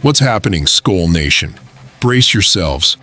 What's happening, Skull Nation? Brace yourselves,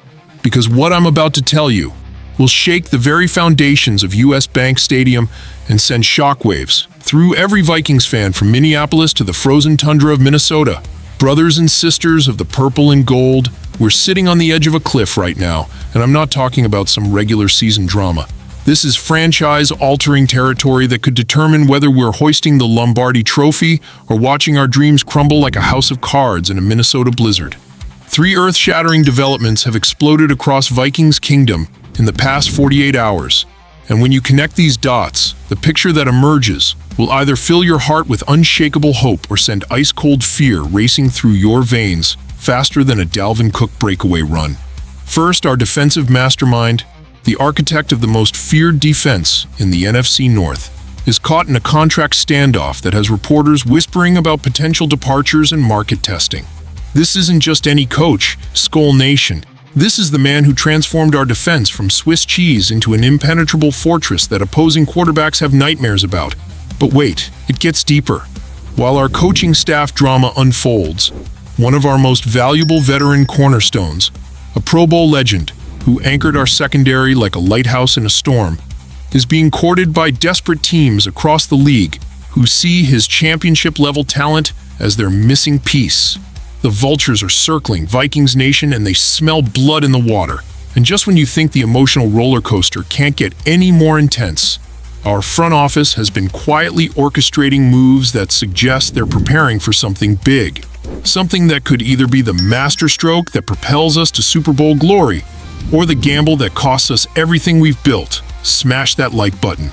because what I'm about to tell you will shake the very foundations of US Bank Stadium and send shockwaves through every Vikings fan from Minneapolis to the frozen tundra of Minnesota. Brothers and sisters of the purple and gold, we're sitting on the edge of a cliff right now, and I'm not talking about some regular season drama. This is franchise-altering territory that could determine whether we're hoisting the Lombardi Trophy or watching our dreams crumble like a house of cards in a Minnesota blizzard. 3 earth-shattering developments have exploded across Vikings Kingdom in the past 48 hours. And when you connect these dots, the picture that emerges will either fill your heart with unshakable hope or send ice-cold fear racing through your veins faster than a Dalvin Cook breakaway run. First, our defensive mastermind, the architect of the most feared defense in the NFC North, is caught in a contract standoff that has reporters whispering about potential departures and market testing. This isn't just any coach, Skull Nation. This is the man who transformed our defense from Swiss cheese into an impenetrable fortress that opposing quarterbacks have nightmares about. But wait, it gets deeper. While our coaching staff drama unfolds, one of our most valuable veteran cornerstones, a Pro Bowl legend who anchored our secondary like a lighthouse in a storm, is being courted by desperate teams across the league who see his championship-level talent as their missing piece. The vultures are circling Vikings Nation and they smell blood in the water. And just when you think the emotional roller coaster can't get any more intense, our front office has been quietly orchestrating moves that suggest they're preparing for something big. Something that could either be the masterstroke that propels us to Super Bowl glory, or the gamble that costs us everything we've built. Smash that like button.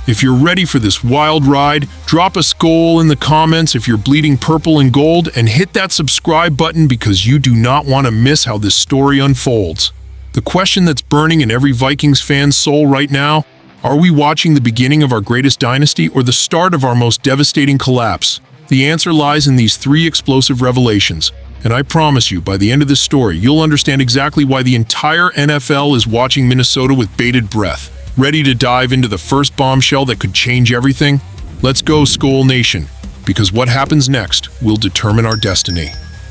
If you're ready for this wild ride, drop a skull in the comments if you're bleeding purple and gold, and hit that subscribe button because you do not want to miss how this story unfolds. The question that's burning in every Vikings fan's soul right now: are we watching the beginning of our greatest dynasty or the start of our most devastating collapse? The answer lies in these 3 explosive revelations. And I promise you, by the end of this story, you'll understand exactly why the entire NFL is watching Minnesota with bated breath. Ready to dive into the first bombshell that could change everything? Let's go, Skull Nation, because what happens next will determine our destiny.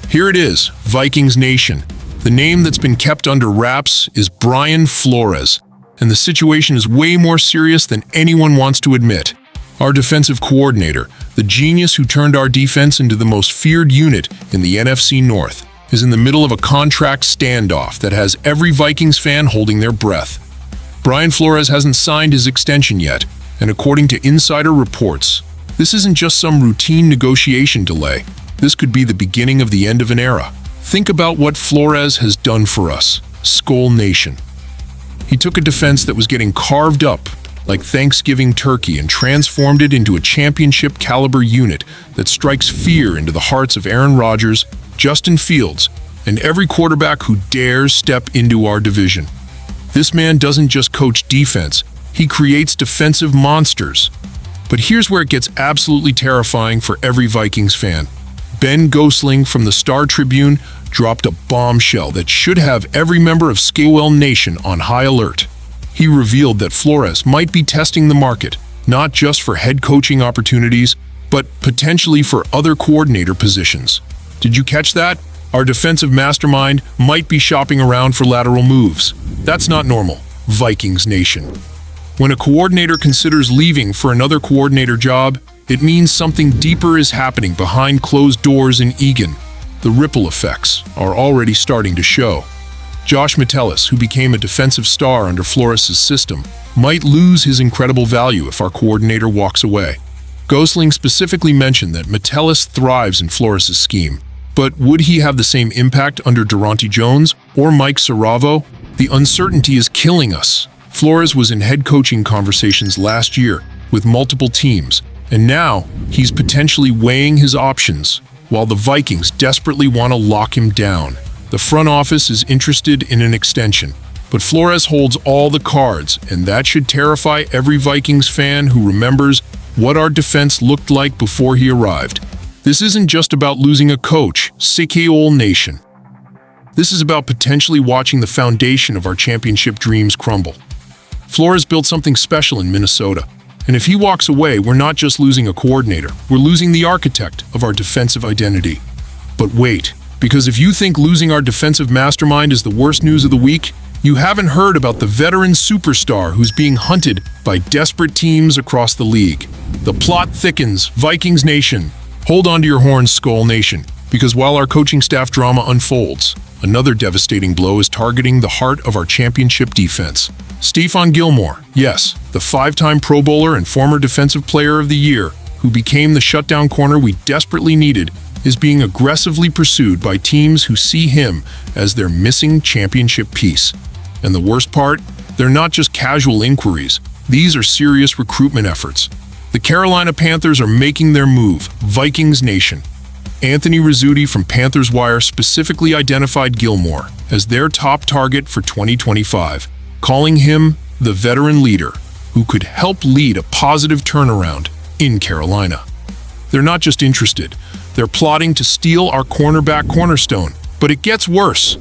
Here it is, Vikings Nation. The name that's been kept under wraps is Brian Flores, and the situation is way more serious than anyone wants to admit. Our defensive coordinator, the genius who turned our defense into the most feared unit in the NFC North, is in the middle of a contract standoff that has every Vikings fan holding their breath. Brian Flores hasn't signed his extension yet, and according to insider reports, this isn't just some routine negotiation delay. This could be the beginning of the end of an era. Think about what Flores has done for us, Skull Nation. He took a defense that was getting carved up like Thanksgiving turkey and transformed it into a championship-caliber unit that strikes fear into the hearts of Aaron Rodgers, Justin Fields, and every quarterback who dares step into our division. This man doesn't just coach defense, he creates defensive monsters. But here's where it gets absolutely terrifying for every Vikings fan. Ben Gosling from the Star Tribune dropped a bombshell that should have every member of Skull Nation on high alert. He revealed that Flores might be testing the market, not just for head coaching opportunities, but potentially for other coordinator positions. Did you catch that? Our defensive mastermind might be shopping around for lateral moves. That's not normal, Vikings Nation. When a coordinator considers leaving for another coordinator job, it means something deeper is happening behind closed doors in Egan. The ripple effects are already starting to show. Josh Metellus, who became a defensive star under Flores' system, might lose his incredible value if our coordinator walks away. Gosling specifically mentioned that Metellus thrives in Flores' scheme. But would he have the same impact under Durante Jones or Mike Saravo? The uncertainty is killing us. Flores was in head coaching conversations last year with multiple teams, and now he's potentially weighing his options, while the Vikings desperately want to lock him down. The front office is interested in an extension, but Flores holds all the cards, and that should terrify every Vikings fan who remembers what our defense looked like before he arrived. This isn't just about losing a coach, Skull Nation. This is about potentially watching the foundation of our championship dreams crumble. Flores built something special in Minnesota, and if he walks away, we're not just losing a coordinator, we're losing the architect of our defensive identity. But wait, because if you think losing our defensive mastermind is the worst news of the week, you haven't heard about the veteran superstar who's being hunted by desperate teams across the league. The plot thickens, Vikings Nation. Hold on to your horns, Skull Nation, because while our coaching staff drama unfolds, another devastating blow is targeting the heart of our championship defense. Stefon Gilmore, yes, the 5-time Pro Bowler and former Defensive Player of the Year, who became the shutdown corner we desperately needed, is being aggressively pursued by teams who see him as their missing championship piece. And the worst part, they're not just casual inquiries. These are serious recruitment efforts. The Carolina Panthers are making their move, Vikings Nation. Anthony Rizzuti from Panthers Wire specifically identified Gilmore as their top target for 2025, calling him the veteran leader who could help lead a positive turnaround in Carolina. They're not just interested, they're plotting to steal our cornerback cornerstone. But it gets worse.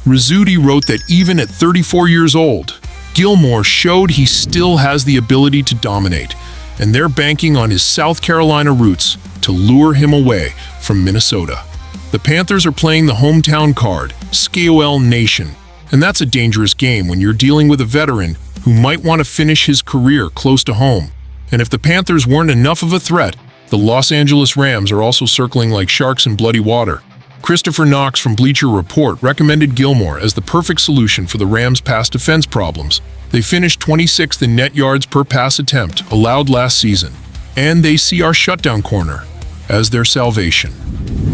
Rizzuti wrote that even at 34 years old, Gilmore showed he still has the ability to dominate, and they're banking on his South Carolina roots to lure him away from Minnesota. The Panthers are playing the hometown card, Skull Nation, and that's a dangerous game when you're dealing with a veteran who might want to finish his career close to home. And if the Panthers weren't enough of a threat, the Los Angeles Rams are also circling like sharks in bloody water. Christopher Knox from Bleacher Report recommended Gilmore as the perfect solution for the Rams' pass defense problems. They finished 26th in net yards per pass attempt allowed last season, and they see our shutdown corner as their salvation.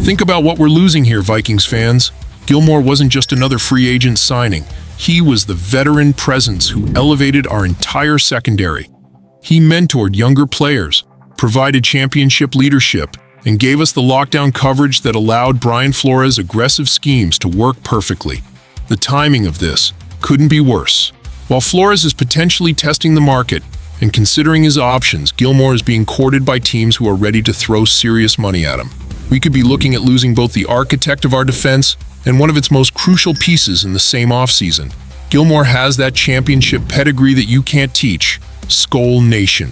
Think about what we're losing here, Vikings fans. Gilmore wasn't just another free agent signing. He was the veteran presence who elevated our entire secondary. He mentored younger players, provided championship leadership, and gave us the lockdown coverage that allowed Brian Flores' aggressive schemes to work perfectly. The timing of this couldn't be worse. While Flores is potentially testing the market and considering his options, Gilmore is being courted by teams who are ready to throw serious money at him. We could be looking at losing both the architect of our defense and one of its most crucial pieces in the same offseason. Gilmore has that championship pedigree that you can't teach, Skull Nation.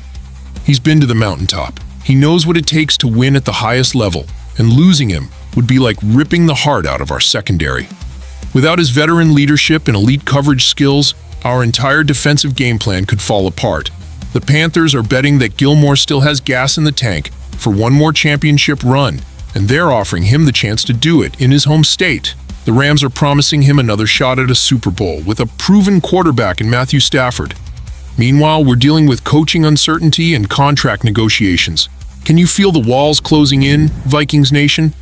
He's been to the mountaintop. He knows what it takes to win at the highest level, and losing him would be like ripping the heart out of our secondary. Without his veteran leadership and elite coverage skills, our entire defensive game plan could fall apart. The Panthers are betting that Gilmore still has gas in the tank for one more championship run, and they're offering him the chance to do it in his home state. The Rams are promising him another shot at a Super Bowl with a proven quarterback in Matthew Stafford. Meanwhile, we're dealing with coaching uncertainty and contract negotiations. Can you feel the walls closing in, Vikings Nation?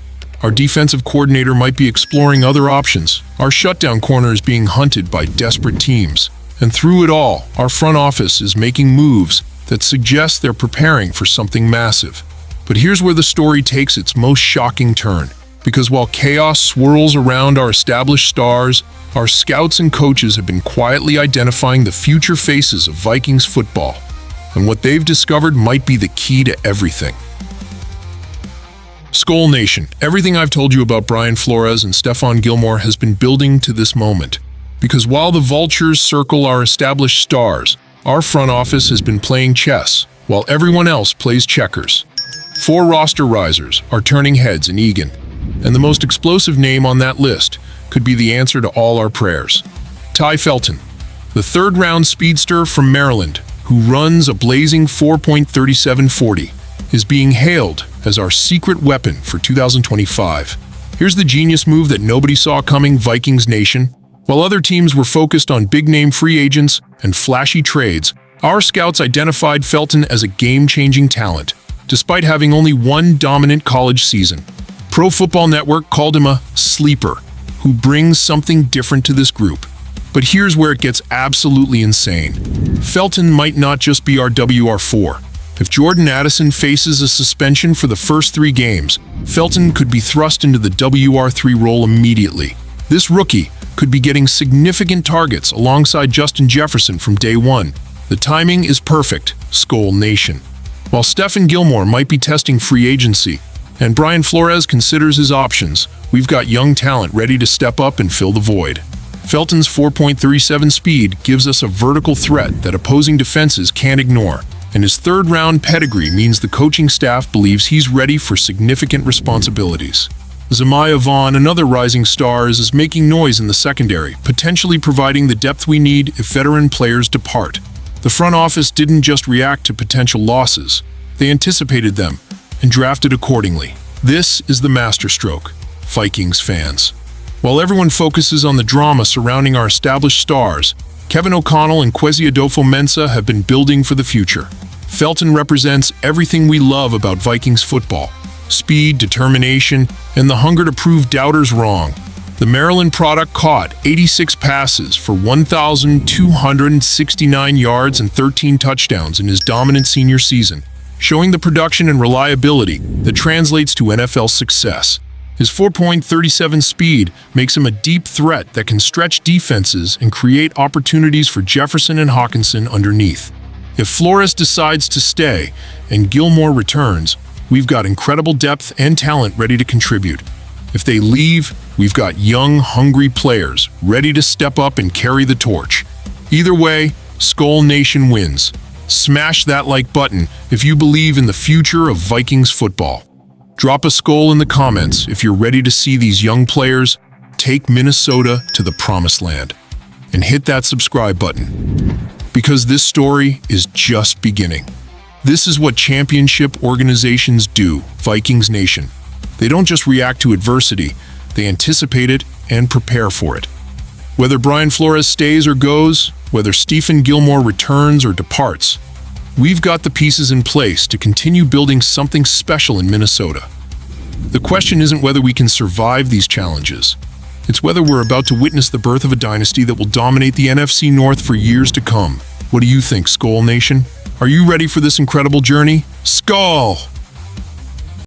Our defensive coordinator might be exploring other options. Our shutdown corner is being hunted by desperate teams. And through it all, our front office is making moves that suggest they're preparing for something massive. But here's where the story takes its most shocking turn. Because while chaos swirls around our established stars, our scouts and coaches have been quietly identifying the future faces of Vikings football. And what they've discovered might be the key to everything. Skull Nation, everything I've told you about Brian Flores and Stefon Gilmore has been building to this moment. Because while the vultures circle our established stars, our front office has been playing chess, while everyone else plays checkers. 4 roster risers are turning heads in Egan, and the most explosive name on that list could be the answer to all our prayers. Ty Felton, the third-round speedster from Maryland, who runs a blazing 4.3740, is being hailed as our secret weapon for 2025. Here's the genius move that nobody saw coming, Vikings Nation. While other teams were focused on big-name free agents and flashy trades, our scouts identified Felton as a game-changing talent, despite having only one dominant college season. Pro Football Network called him a sleeper, who brings something different to this group. But here's where it gets absolutely insane. Felton might not just be our WR4. If Jordan Addison faces a suspension for the first 3 games, Felton could be thrust into the WR3 role immediately. This rookie could be getting significant targets alongside Justin Jefferson from day one. The timing is perfect, Skull Nation. While Stefon Gilmore might be testing free agency, and Brian Flores considers his options, we've got young talent ready to step up and fill the void. Felton's 4.37 speed gives us a vertical threat that opposing defenses can't ignore, and his third-round pedigree means the coaching staff believes he's ready for significant responsibilities. Zemaya Vaughn, another rising star, is making noise in the secondary, potentially providing the depth we need if veteran players depart. The front office didn't just react to potential losses, they anticipated them and drafted accordingly. This is the masterstroke, Vikings fans. While everyone focuses on the drama surrounding our established stars, Kevin O'Connell and Kwesi Adofo-Mensah have been building for the future. Felton represents everything we love about Vikings football: speed, determination, and the hunger to prove doubters wrong. The Maryland product caught 86 passes for 1,269 yards and 13 touchdowns in his dominant senior season, showing the production and reliability that translates to NFL success. His 4.37 speed makes him a deep threat that can stretch defenses and create opportunities for Jefferson and Hawkinson underneath. If Flores decides to stay and Gilmore returns, we've got incredible depth and talent ready to contribute. If they leave, we've got young, hungry players ready to step up and carry the torch. Either way, Skull Nation wins. Smash that like button if you believe in the future of Vikings football. Drop a skull in the comments if you're ready to see these young players take Minnesota to the promised land. And hit that subscribe button, because this story is just beginning. This is what championship organizations do, Vikings Nation. They don't just react to adversity, they anticipate it and prepare for it. Whether Brian Flores stays or goes, whether Stefon Gilmore returns or departs, we've got the pieces in place to continue building something special in Minnesota. The question isn't whether we can survive these challenges. It's whether we're about to witness the birth of a dynasty that will dominate the NFC North for years to come. What do you think, Skull Nation? Are you ready for this incredible journey? Skull!